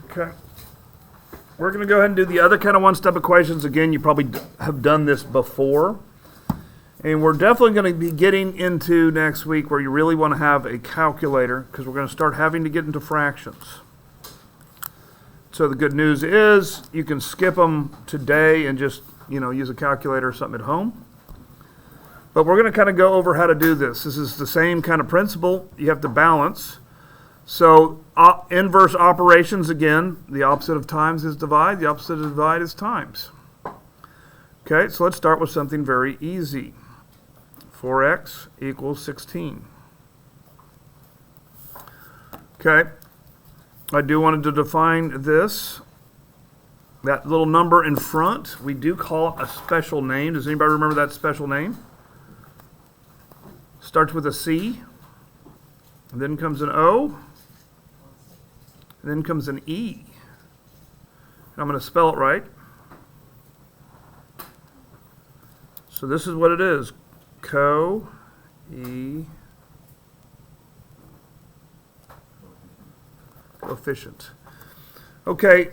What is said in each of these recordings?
Okay. We're going to go ahead and do the other kind of one-step equations. Again, you probably have done this before. And we're definitely going to be getting into next week where you really want to have a calculator because we're going to start having to get into fractions. So the good news is you can skip them today and just, use a calculator or something at home. But we're going to kind of go over how to do this. This is the same kind of principle. You have to balance. So inverse operations, again, the opposite of times is divide. The opposite of divide is times. Okay, so let's start with something very easy. 4x equals 16. Okay, I do want to define this. That little number in front, we do call it a special name. Does anybody remember that special name? Starts with a C, and then comes an O, and then comes an E. And I'm going to spell it right. So this is what it is. Coefficient. Okay.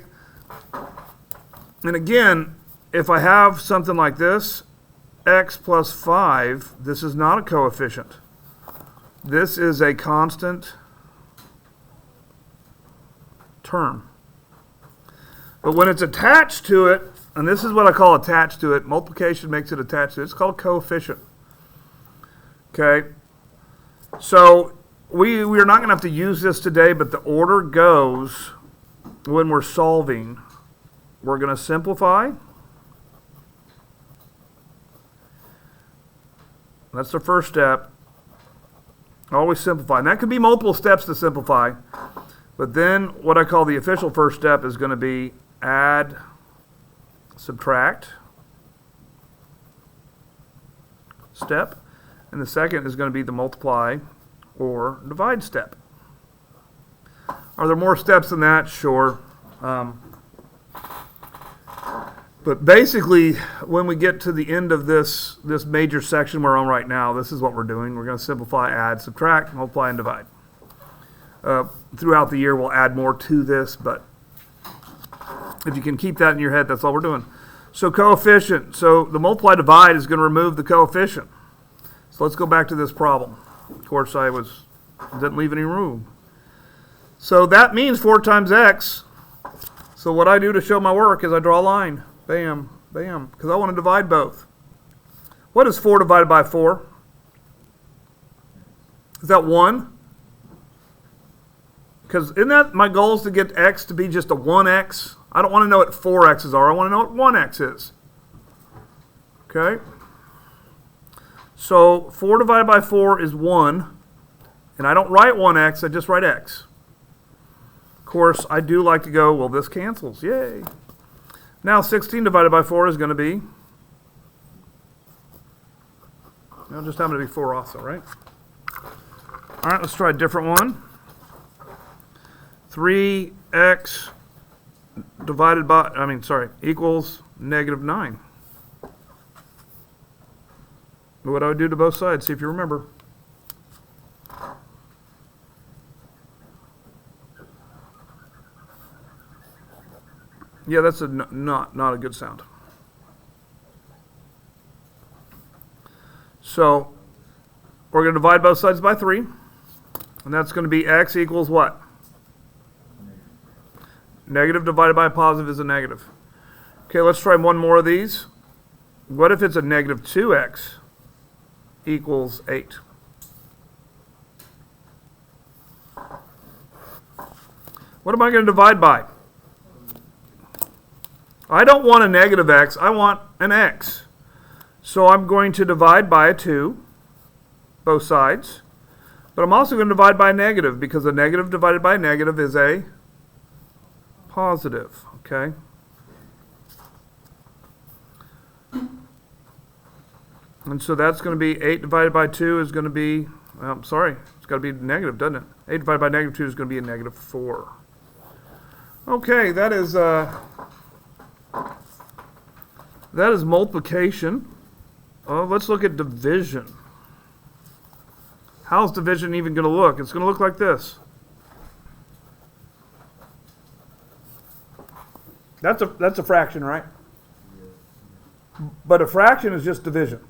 And again, if I have something like this, x plus 5, this is not a coefficient. This is a constant term. But when it's attached to it, and this is what I call attached to it, multiplication makes it attached to it, it's called a coefficient. Okay? So we are not going to have to use this today, but the order goes when we're solving. We're going to simplify. That's the first step. Always simplify. And that could be multiple steps to simplify. But then what I call the official first step is going to be add, subtract step. And the second is going to be the multiply or divide step. Are there more steps than that? Sure. But basically, when we get to the end of this major section we're on right now, this is what we're doing. We're going to simplify, add, subtract, multiply, and divide. Throughout the year, we'll add more to this, but if you can keep that in your head, that's all we're doing. So coefficient. So the multiply divide is going to remove the coefficient. So let's go back to this problem. Of course, didn't leave any room. So that means 4 times x. So what I do to show my work is I draw a line. Bam, bam, because I want to divide both. What is 4 divided by 4? Is that 1? Because isn't that my goal is to get x to be just a 1x? I don't want to know what 4x's are. I want to know what 1x is. Okay? So 4 divided by 4 is 1. And I don't write 1x, I just write x. Of course, I do like to go, well, this cancels. Yay. Now 16 divided by 4 is going to be, just happen to be 4 also, right? All right, let's try a different one. 3x divided by, equals negative 9. What I would do to both sides, see if you remember. Yeah, that's not a good sound. So we're going to divide both sides by 3. And that's going to be x equals what? Negative divided by a positive is a negative. Okay, let's try one more of these. What if it's a negative 2x equals 8? What am I going to divide by? I don't want a negative x, I want an x. So I'm going to divide by a 2, both sides. But I'm also going to divide by a negative, because a negative divided by a negative is a positive, okay? And so that's going to be 8 divided by 2 is going to be, it's got to be negative, doesn't it? 8 divided by negative 2 is going to be a negative 4. Okay, that is multiplication. Let's look at division. How's division even going to look? It's going to look like this. That's a fraction, right? But a fraction is just division.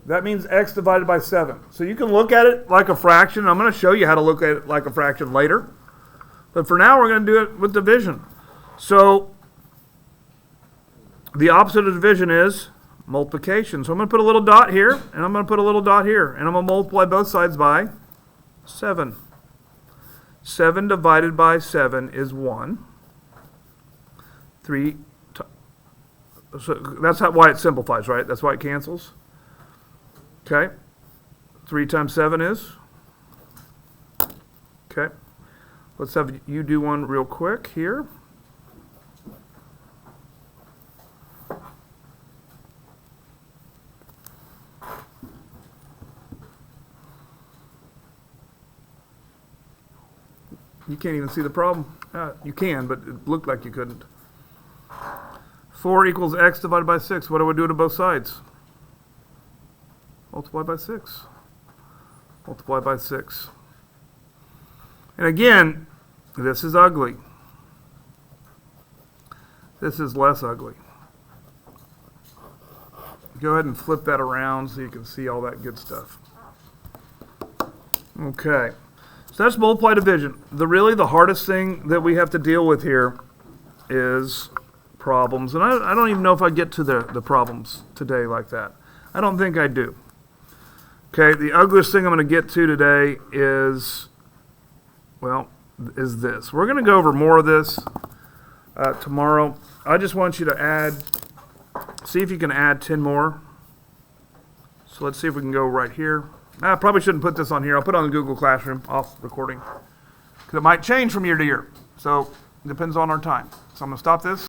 That means x divided by 7. So you can look at it like a fraction. I'm going to show you how to look at it like a fraction later. But for now, we're going to do it with division. So the opposite of division is multiplication. So I'm going to put a little dot here, and I'm going to put a little dot here. And I'm going to multiply both sides by 7. 7 divided by 7 is 1. 3. So that's why it simplifies, right? That's why it cancels. Okay. 3 times 7 is? Okay. Let's have you do one real quick here. You can't even see the problem. You can, but it looked like you couldn't. 4 equals x divided by 6. What do I do to both sides? Multiply by 6. Multiply by 6. And again, this is ugly. This is less ugly. Go ahead and flip that around so you can see all that good stuff. Okay. So that's multiply division. Really the hardest thing that we have to deal with here is problems. And I don't even know if I get to the problems today like that. I don't think I do. Okay, the ugliest thing I'm going to get to today is this. We're going to go over more of this tomorrow. I just want you to see if you can add 10 more. So let's see if we can go right here. I probably shouldn't put this on here. I'll put it on the Google Classroom off recording, because it might change from year to year. So it depends on our time. So I'm going to stop this.